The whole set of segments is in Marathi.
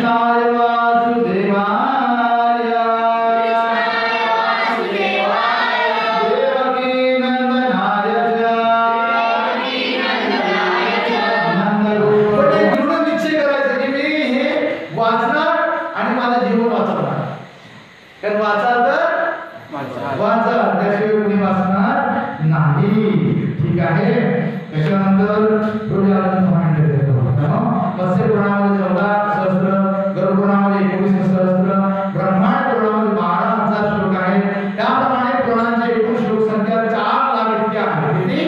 कृष्णाय वासुदेवाय देवकी नंदनाय दृढ निश्चय करायचा की मी हे वाचणार आणि माझं जीवन वाचवणार. कारण वाचा तर वाचा, त्याशिवाय कोणी वाचणार नाही. ठीक आहे. त्याच्यानंतर पुढे आपण मांडले मत्स्य पुराणामध्ये 14 सहस्त्र, गरुड पुराणामध्ये 19 सहस्त्र, ब्रह्मांड पुराणामध्ये 12,000 श्लोक आहेत. त्याप्रमाणे पुराणांची एकूण श्लोक संख्या 4 लाख इतकी आहे. किती?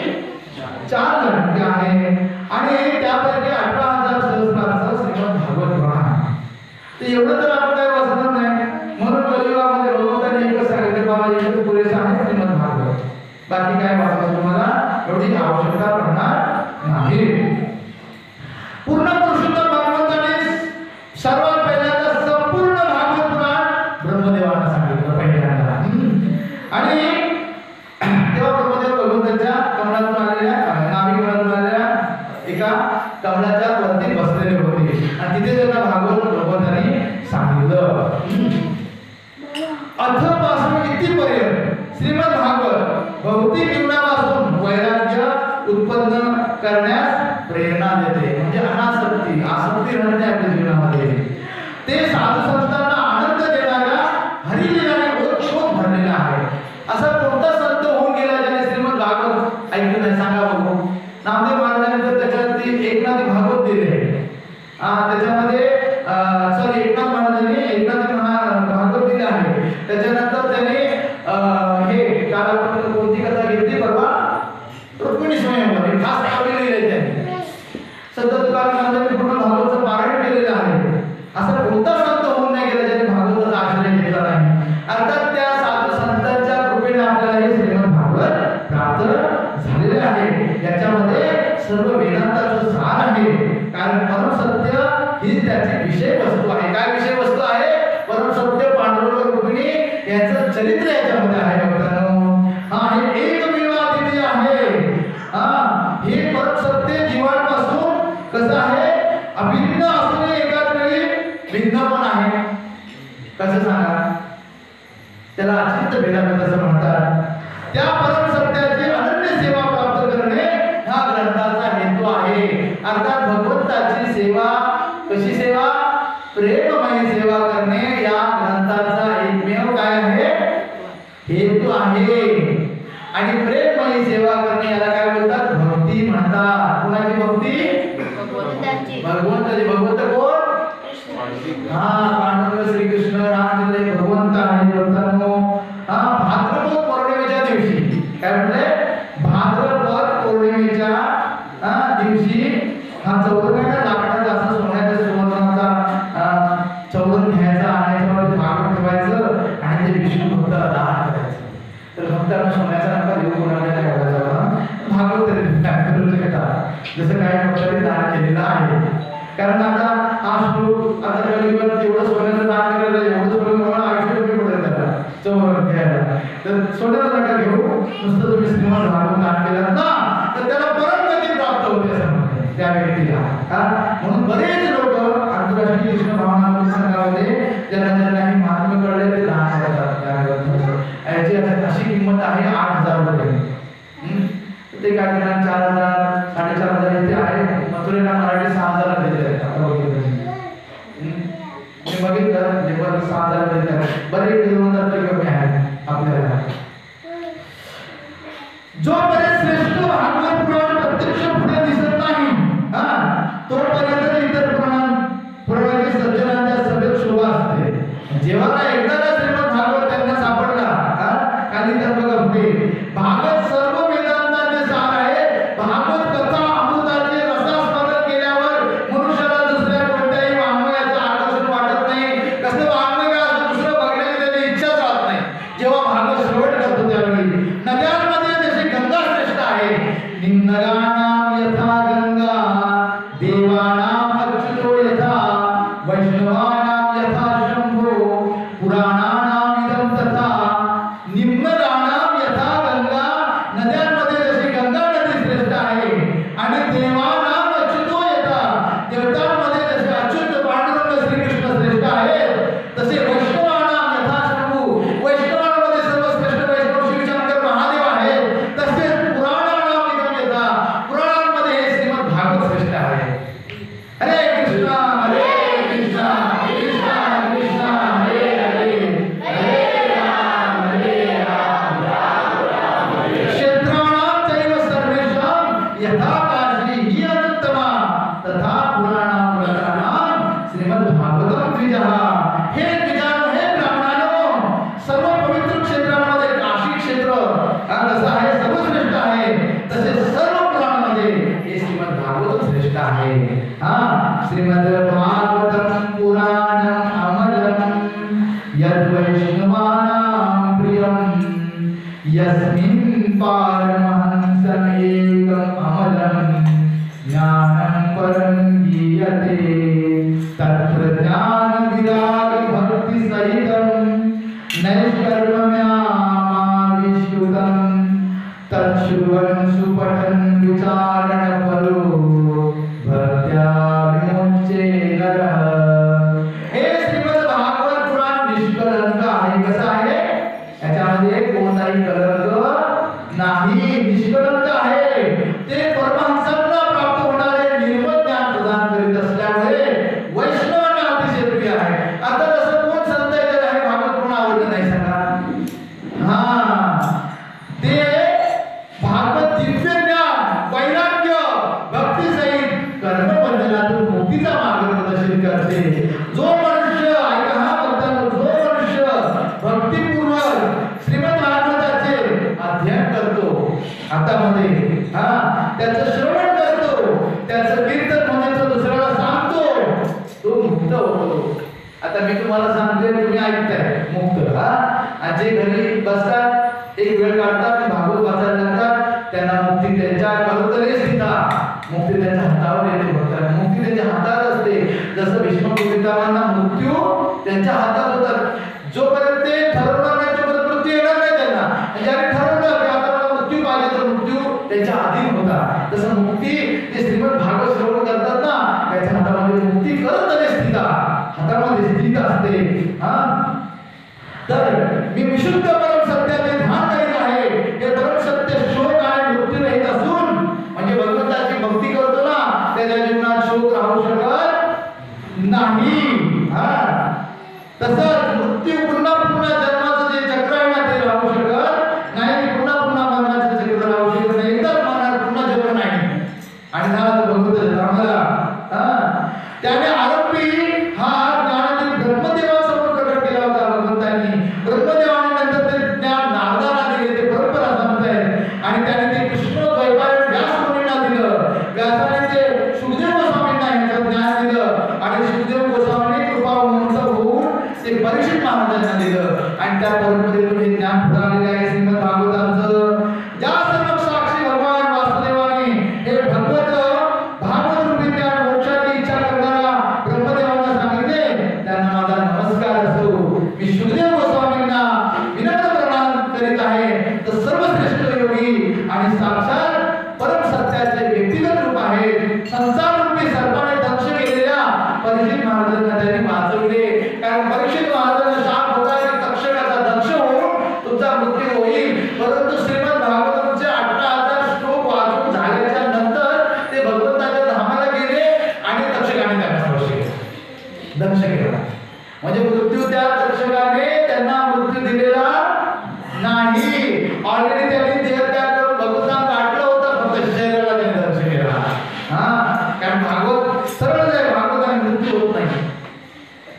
4 लाख इतकी आहे. आणि त्यापैकी 18,000 सहस्त्राचं श्रीमद भागवत पुराण आहे. तर एवढं तर आपण काय वाचणार नाही. म्हणून कलियुगामध्ये भगवंताने एकच सांगितलं, बाबा एकच पुरेसं आहे श्रीमद भागवत. बाकी काय वाचायचं तुम्हाला एवढी आवश्यकता पडणार नाही. पूर्ण पुरुषोत्तम भगवंताने सर्वात पहिल्यांदा संपूर्ण भागवत पुराण ब्रह्मदेवाला सांगितलं पहिल्यांदा. आणि तेव्हा ब्रह्मदेव भगवंताच्या कमळातून आलेल्या नाभिकमळातून आलेल्या एका कमळाच्या वरती बसलेले होते आणि तिथे त्यांना भागवत भगवंताने सांगितलं. अथपासून इथपर्यंत श्रीमद भागवत भौतिक जीवनापासून वैराग्य उत्पन्न करण्यास प्रेरणा देते. म्हणजे अनासक्ती, आसक्ती राहते आपल्या जीवनामध्ये. ते साधू संतांना आनंद देणारा हरिलीलाने ओतप्रोत भरलेला आहे. असा कोणता संत होऊन गेला ज्याने श्रीमद भागवत ऐकलं नाही? सांगा बघू. नामदेव महाराजांनी तर त्याच्यावरती एकनाथी भागवत दिले. त्याच्यामध्ये एकनाथ महाराजांनी एकनाथी भागवत दिले आहे. त्याच्यानंतर त्याने हे काल आपण कोणती कथा घेतली परवा, रुक्मिणी स्वयंवर खास काव्य लिहिले त्यांनी. संत तुकाराम महाराजांनी पूर्ण भागवताचं पारायण केलेलं आहे. असं कोणता संत होऊन नाही गेला ज्याने भागवताचा आश्रय घेतला नाही. अर्थात त्या साधू संतांच्या कृपेने आपल्याला हे श्रीमद भागवत प्राप्त झालेले आहे. याच्यामध्ये सर्व वेदांताचं सार आहे. कारण परमसत्य ही त्याची विषय वस्तू आहे. काय विषय वस्तू आहे? परमसत्य पांडुरंग रुक्मिणी यांचं चरित्र याच्यामध्ये आहे. हे एकमेव अद्वितीय आहे. हे परमसत्य जीवांपासून कसं आहे? अभिन्न असून एकाच वेळी भिन्न पण आहे. कसं सांगा? त्याला अचिंत्य भेदाभेद असं म्हणतात. त्या परमसत्याची अनन्य सेवा प्राप्त करणे हा ग्रंथाचा हेतू आहे. अर्थात भगवंताची सेवा, कशी सेवा? प्रेममयी सेवा करणे या ग्रंथाचा एकमेव काय आहे? हेतू आहे. आणि प्रेममयी सेवा करणे याला काय बोलतात? भक्ती म्हणतात. कोणाची भक्ती? भगवंताची. भगवंताची. भगवंत कोण? पांडुरंग श्रीकृष्ण रामचंद्र हे भगवंत आहे. बोलताना भाद्रपद पौर्णिमेच्या दिवशी काय म्हणते? भाद्रपद पौर्णिमेच्या दिवशी चौरंगाच्या लाकडाचा असा सोन्याच्या सुवर्णाचा चौरंग घ्यायचा आणि त्याच्यामध्ये भागवत ठेवायचं आणि ते विष्णू भक्त दान करायचं. तर भक्तांना सोन्याचा नका देऊ, कोणाला नाही करायचा. भागवत जसं काही भक्तांनी दान केलेलं आहे. कारण आता हा श्लोक आता कलियुगात तेवढं सोन्याचं दान करायला एवढं सोनं मला 800 रुपये पडेल त्याला चौरंग घ्यायला. तर सोन्याचं नका घेऊ, नुसतं तुम्ही श्रीमद भागवत दान केलं ना तर त्याला परत गती प्राप्त होते असं म्हणते त्या व्यक्तीला. म्हणून बरेच लोक आंतरराष्ट्रीय कृष्ण भावना संघामध्ये ज्यांना काही महात्म्य कळले ते दान करतात. याची अशी किंमत आहे 8,000 रुपये. ते काय करणार? 4,000 4,500 इथे आहे. मथुरेला मराठी 6,000 देते. मी बघितलं नेपाळ 6,000 देते. बरेच 2,000 तरी कमी आहे आपल्याला. जोपर्यंत श्रेष्ठ भागवत पुराण प्रत्यक्ष पुढे दिसत नाही तोपर्यंत इतर पुराणाचे सज्जनांच्या सभेत शोभा असते. जेव्हा काय एकदा श्रीमद भागवत त्यांना सापडला खाली तर बघा पुढे भागवत सर्व वेदांताचे सार आहे. भागवत कथा अमृताचे रसास्वादन केल्यावर मनुष्याला दुसऱ्या कोणत्याही वाङ्मयाचं आकर्षण वाटत नाही. कसलं वाङ्मय काय असं दुसरं बघण्याची त्याची इच्छाच राहत नाही. जेव्हा भागवत श्रवण करतो त्यावेळी नद्यांमध्ये जशी गंगा श्रेष्ठ आहे. निम्नगानां यथा गंगा देवानां अच्युतो यथा वैष्णवानां यथा शंभो पुराणानां इदं तथा. निम्नगानां यथा गंगा, नद्यांमध्ये जशी गंगा नदी श्रेष्ठ आहे. आणि देवानां अच्युतो यथा, देवतांमध्ये जसे अच्युत पांडुरंग श्रीकृष्ण द्विजः, हे द्विजानो, हे ब्राह्मणांनो, सर्व पवित्र क्षेत्रांमध्ये काशी क्षेत्र कसं आहे, सर्वश्रेष्ठ आहे, तसे सर्व पुराणांमध्ये हे श्रीमद भागवत श्रेष्ठ आहे. श्रीमद भागवतम पुराणम अमलम यद् वैष्णवानां प्रियं यस्मिन् पारमहंसं एकम् अमलं ज्ञानं परं गीयते तत्र ज्ञान विराग भक्ति सहितं नैष्कर्म्यमाविष्कृतं तच्छ्रुवन् सुपठन् विचारण परो भक्त्या विमुच्ये नरः. हे श्रीमद भागवत पुराण निष्कलंक आहे. कसं आहे, याच्यामध्ये कोणताही कलंक नाही, निष्कलंक आहे. ते परमहंसांना प्राप्त होणारे निर्मळ ज्ञान प्रदान करीत असल्यामुळे वैष्णवांना अतिशय प्रिय आहे. आता तसं कोण संत आहे ज्याला हे भागवत पुराण आवडलं नाही सांगा? ते भागवत दिव्य ज्ञान, वैराग्य, भक्ती सहित कर्मबंधनातून मुक्तीचा मार्ग प्रदर्शित करते. जो मनुष्य ऐका भक्तांनो, जो मनुष्य भक्तिपूर्वक श्रीमद भागवताचे अध्ययन करतो, हातामध्ये त्याचं श्रवण करतो, त्याचं कीर्तन म्हणजे तो दुसऱ्याला सांगतो, तो मुक्त होतो. आता मी तुम्हाला सांगते, तुम्ही ऐकताय मुक्त. जे घरी बसतात, एक वेळ काढतात, भागवत वाचायला लागतात, त्यांना मुक्ती त्यांच्या करोतरेच स्थिता, मुक्ती त्यांच्या हातावर येते. भक्तांना मुक्ती त्यांच्या हातात असते. जसं भीष्म पितामहांना मृत्यू त्यांच्या हातात होतात. जोपर्यंत ते ठरवणार नाही तोपर्यंत मृत्यू येणार नाही त्यांना. ज्याने ठरवलं की आता मला मृत्यू पाहिजे तर मृत्यू त्यांच्या अधीन होता. तसं मुक्ती ते श्रीमद भागवत श्रवण करतात ना, त्याच्या हातामध्ये मुक्ती करोतरे स्थिता, हातामध्ये स्थित असते. तर मी विशुद्ध परम सत्याचे ध्यान करीत आहे. हे परम सत्य शोक आणि मृत्यू रहित असून, म्हणजे भगवंताची भक्ती करतो ना, त्याच्या जीवनात शोक राहू शकत नाही. तसंच मृत्यू पुन्हा पुन्हा जन्माचं जे चक्र आहे ना, ते राहू शकत नाही. पुन्हा पुन्हा मरणाचं चक्र राहू शकत नाही. एकदाच मरणार, पुन्हा जन्म नाही. आणि झाला तो भगवंत आम्हाला त्याने आरंभी हा ज्ञानातील ब्रह्मदेवासमोर प्रकट केला होता भगवंतांनी. ब्रह्मदेवाने नंतर ते ज्ञान नारदांना दिले, ते परंपरा सांगताय. आणि त्याने ते कृष्ण द्वैपायन व्यास मुनींना दिलं. व्यासाने ते सुखदेव गोस्वामींना ह्याचं ज्ञान दिलं. आणि सुखदेव गोस्वामींनी कृपावंत होऊन ते परीक्षित महाराजांना दिलं. आणि त्या परंपरेतून हे ज्ञान पुढे आलेले आहे श्रीमद भागवताचं. ज्या सर्व साक्षी भगवान वासुदेवाने हे भागवत रूपी ज्ञान मोक्षाची इच्छा करणारा ब्रह्मदेवांना सांगितले, त्यांना माझा नमस्कार असो. मी सुखदेव गोस्वामींना विनम्र प्रणाम करीत आहे. तर सर्वश्रेष्ठ योगी आणि साक्षात परम सत्याचे व्यक्तिगत रूप आहेत. संसार रूपी सर्पाने दंश केलेल्या परीक्षित महाराजांना त्यांनी वाचवले. कारण परीक्षित महाराजांना शाप होता की तक्षकाचा दंश होऊन तुमचा मृत्यू होईल. परंतु श्रीमद भागवताचे 18,000 श्लोक वाचून झाल्याच्या नंतर ते भगवंताच्या धामाला गेले आणि तक्षकाने त्यांना स्पर्श केला, दंश केला. म्हणजे मृत्यू त्या तक्षकाने त्यांना मृत्यू दिलेला नाही. ऑलरेडी त्यांनी देहत्याग करून भगवंतांना गाठलं होतं, फक्त शरीराला त्यांनी दंश केला. कारण भागवत सरळ आहे, भागवताने मृत्यू होत नाही.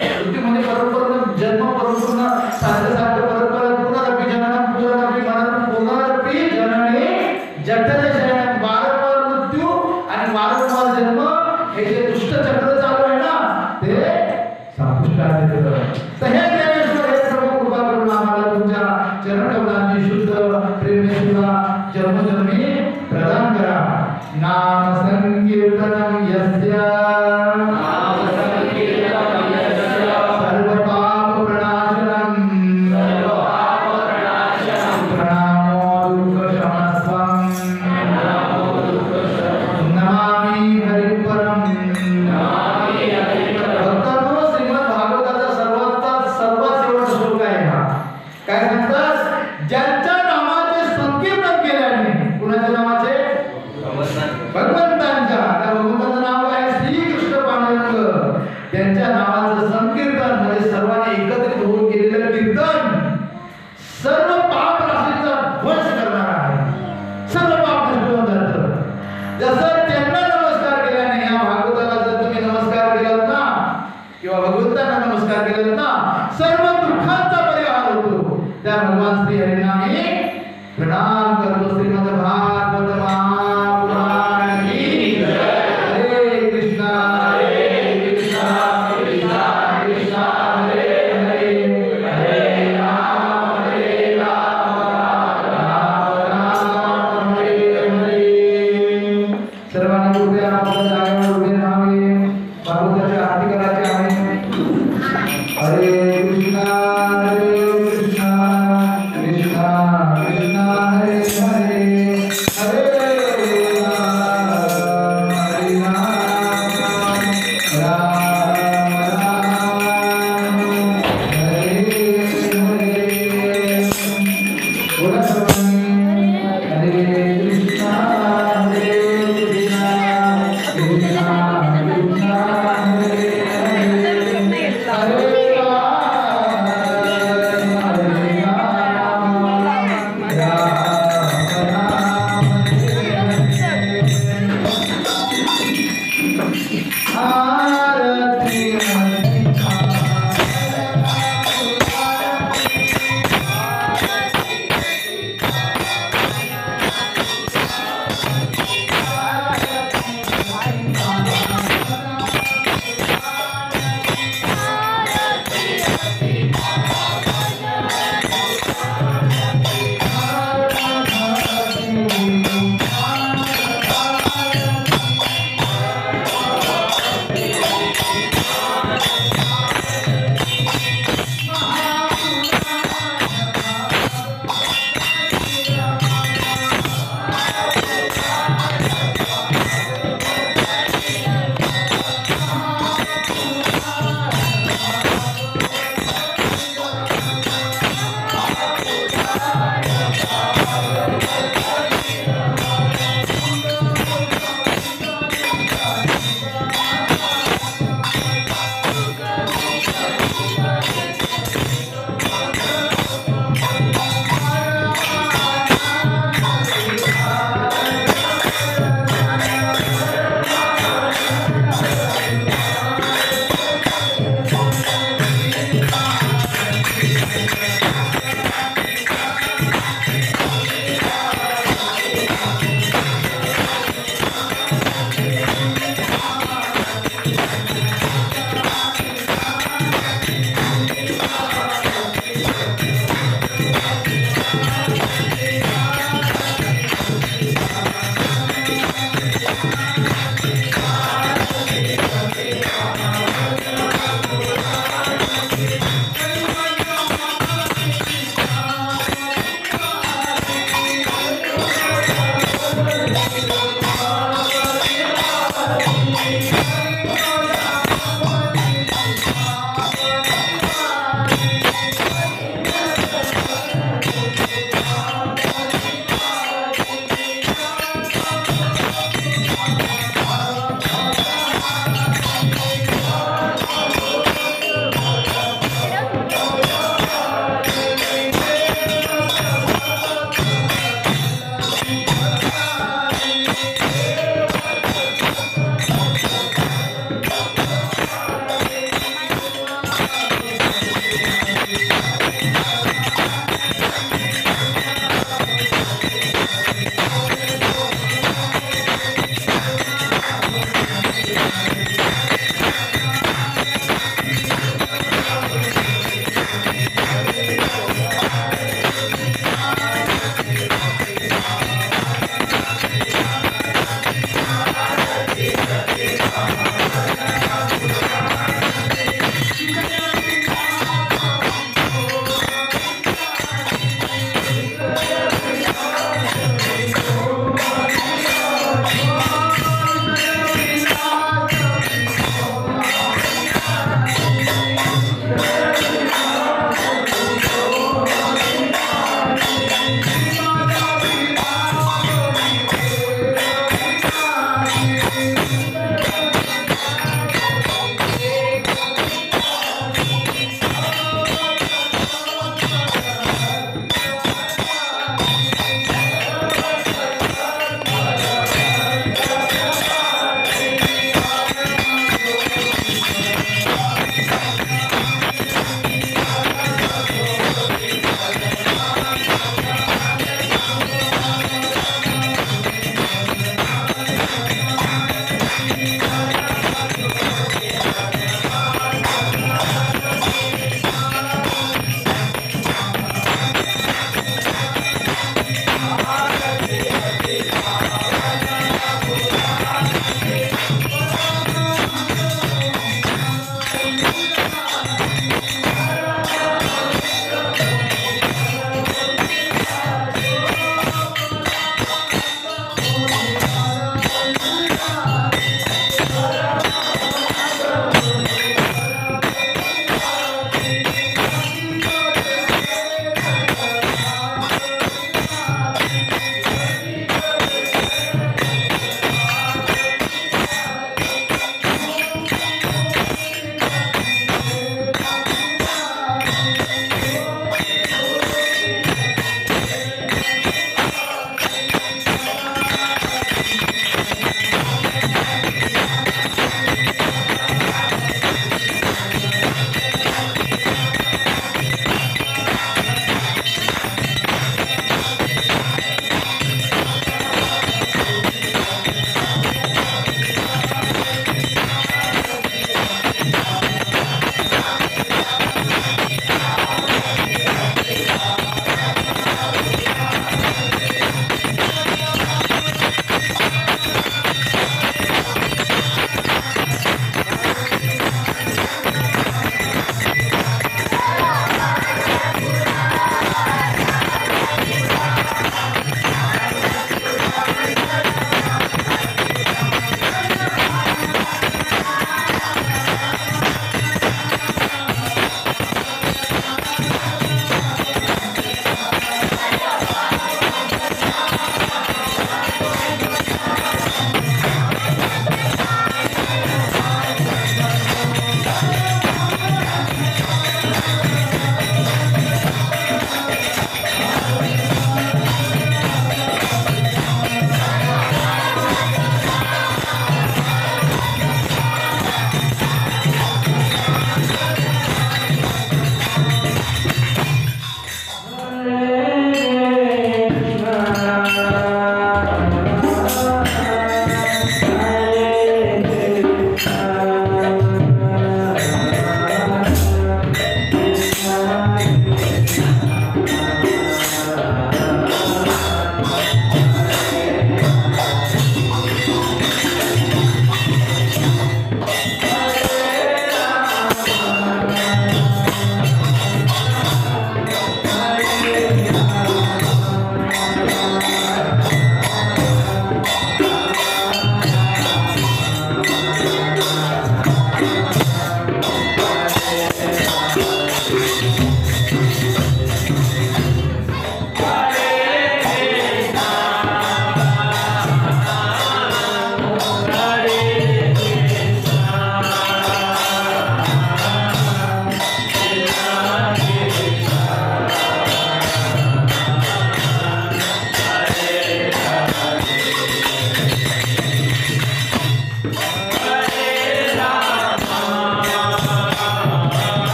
मृत्यू म्हणजे परंपरा, जन्म परंपरा, सारखं परंपरा, पुनरपि जननम पुनरपि मरणम पुनरपि जननी जठरे शयनम. वारंवार मृत्यू आणि वारंवार जन्म, हे जे दुष्ट चक्र चालू आहे ना, ते संपुष्टात येतं. तर हे ज्ञानेश्वर हे सर्व कृपा करून आम्हाला तुमच्या चरणकमलांची शुद्ध प्रेमेशुला जन्मजन्मी प्रदान करा. नाम संकीर्तनम यस्य भगवंतांना नमस्कार केला ना सर्व दुःखांचा परिहार होतो. त्या भगवान श्री हरींना मी प्रणाम करतो. श्रीमद भागवत